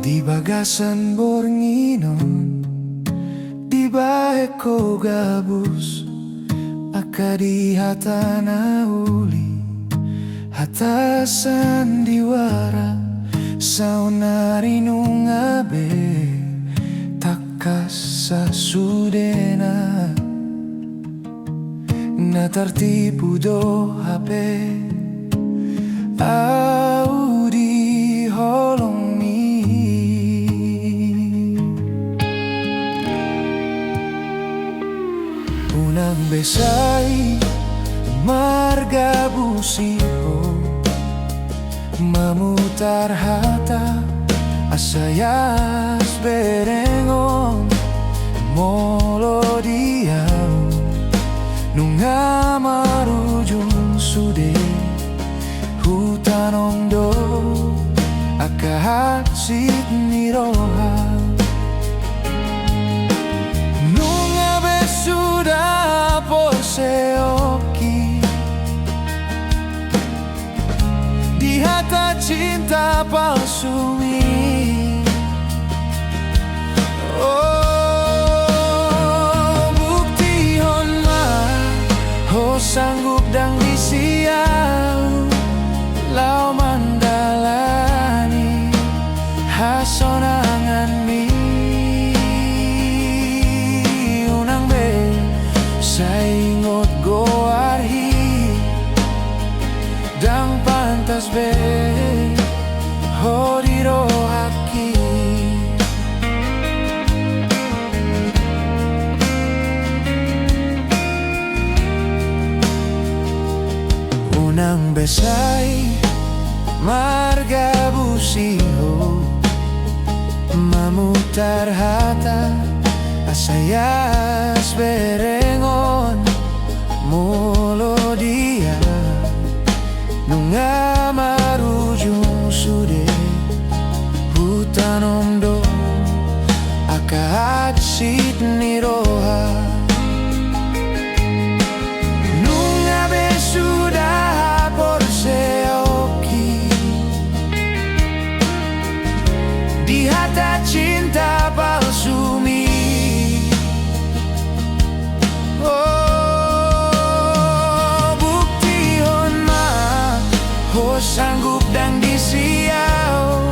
Di bagasan bornginon, di bae ko gabus, akadi hatana uli, hata sandiwara, saunari nungabe, takas sa sudena, na tertipu do hape, audi holong unang besay marga busiho, mamutar hata asayas berengon molo diam nunga marujung sude hutanong do akahatsit niroha seoki di hata cinta palsu ini. Oh, bukti honna ho sanggup dang disiau lau mandalani hasonangan mi unang be saingot goarhi dang pantas be hodiro haki unang besay marga busiho, mamutar hata asayas berengon molo dia nunga marujung sude hutanom do akahatsit niroha nunga besuda por seoki di hata cinta palsu mi. Sanggup dang disiau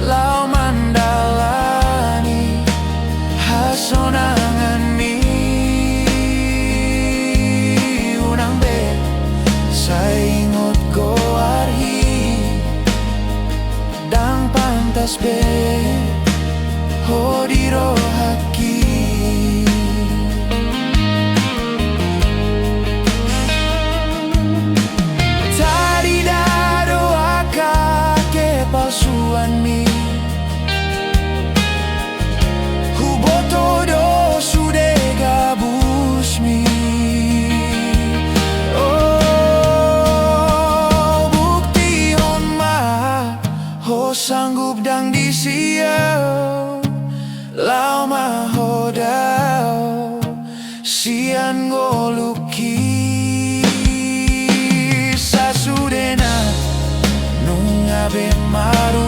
lau mandalani hasonangan mi unang be saingot goarhi dang pantas be hodiro haki. Palsuan mi huboto do sude gabus mi. Oh, bukti honna ho sanggup dang disiau lau mahodau sian goluki sasudena nungabe maru